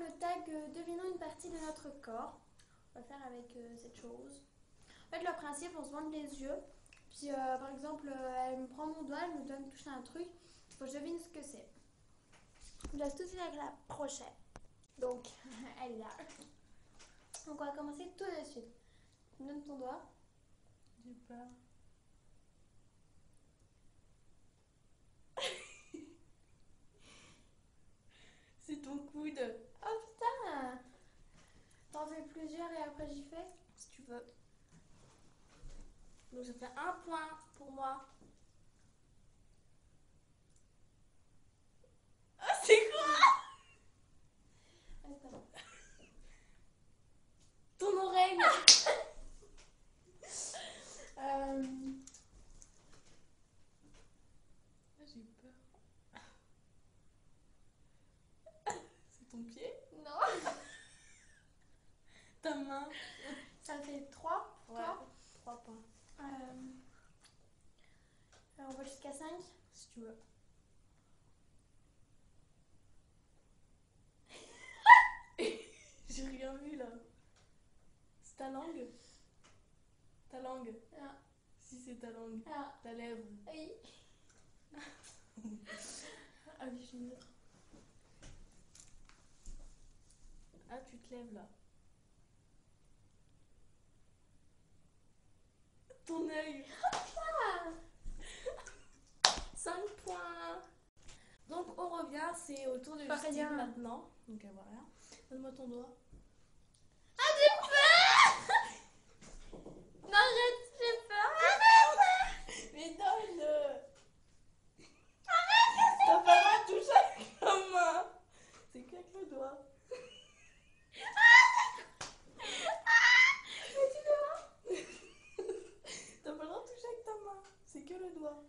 le tag devinons une partie de notre corps. On va faire avec cette chose. En fait, le principe, on se bande les yeux. Puis, par exemple, elle me prend mon doigt, elle me donne toucher un truc. Il faut que je devine ce que c'est. Je laisse tout de suite avec la prochaine. Donc, elle est là. Donc, on va commencer tout de suite. Tu me donnes ton doigt. J'ai peur. C'est ton coude. Oh putain! T'en fais plusieurs et après j'y fais? Si tu veux. Donc ça fait 1 point pour moi. Ah, c'est quoi? Attends. Ton oreille. J'ai peur. C'est ton pied? Non! Ta main? Ça fait 3 pour Ouais, toi? 3 points. On va jusqu'à 5? Si tu veux. J'ai rien vu là. C'est ta langue? Ta langue? Ah. Si c'est ta langue. Ah. Ta lèvre. Oui. Ah oui, j'ai une autre. Ah, tu te lèves là. Ton œil. Ah. 5 points. Donc on revient, c'est au tour de Pas Justine rien. maintenant. Donc elle voit rien. Donne-moi ton doigt. Ah, j'ai peur! Non, arrête, j'ai peur! Arrête! Mais donne. T'as pas le droit de toucher avec la main. C'est qu'avec le doigt. Mais tu le vois? T'as pas le droit de toucher avec ta main. C'est que le doigt.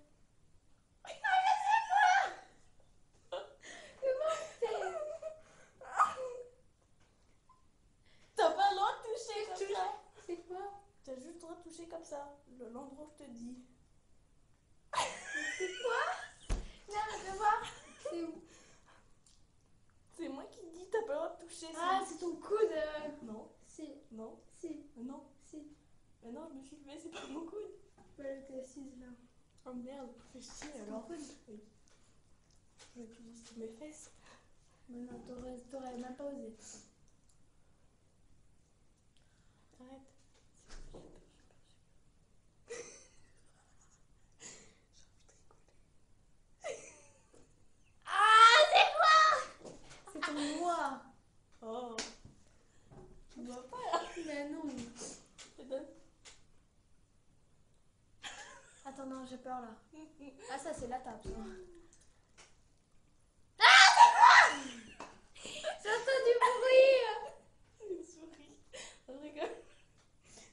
Non, mais c'est quoi? Comment c'est? T'as pas le droit de toucher comme touches. ça. C'est quoi? T'as juste le droit de toucher comme ça. L'endroit où je te dis. C'est quoi? Viens, je vais voir. C'est où? C'est moi qui dis, t'as pas le droit de toucher. Ah, c'est ton coude. Non, Si, non, si, non. si. Mais non, je me suis levée, c'est pas mon coude. Bah, elle était assise là. Oh merde, fais chier C'est ton alors. coude. Oui. Je vais utiliser mes fesses. Mais non, t'aurais même pas osé. Arrête. Ah, c'est quoi? C'est ton doigt. Oh. Tu ne vois pas là. Mais non. Je te donne. Attends, non, j'ai peur là. Ah, ça, c'est la table, ça. J'entends du bruit. Une souris. Je rigole.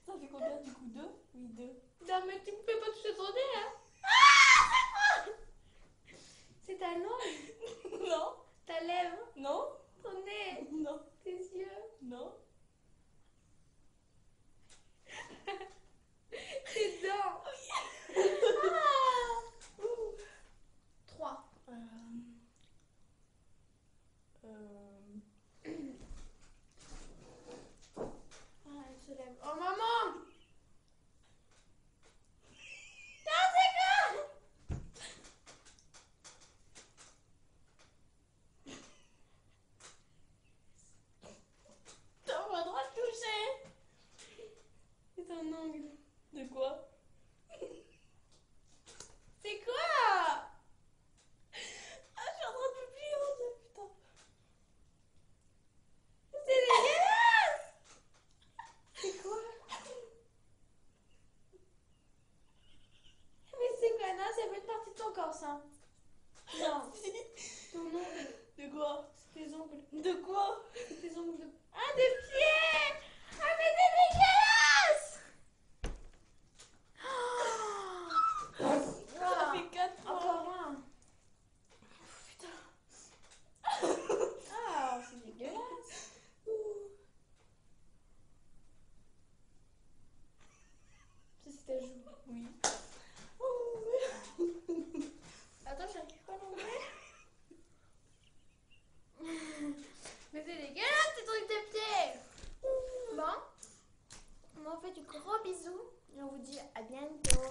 Ça fait combien du coup? 2? Oui, 2. Non, mais tu me fais pas toucher ton nez, hein. Ah, c'est quoi? C'est ta langue, Non. ta lèvre, Non. ton nez, Non. tes yeux, Non. tes dents. Ah. 3. Ah, elle se lève. Oh, maman. Ah, c'est quoi? T'as pas le droit de toucher. C'est un ongle. De quoi? C'est quoi? Ah, je suis en train de me plier en deux, putain. C'est dégueulasse. C'est quoi? Mais c'est quoi? Non, c'est pas une partie de ton corps, ça. Non, ton ongle. De quoi? C'est tes ongles. De quoi? C'est tes ongles de... Ah, des pieds. Ah, mais c'est dégueulasse. vous fait du gros bisous et on vous dit à bientôt.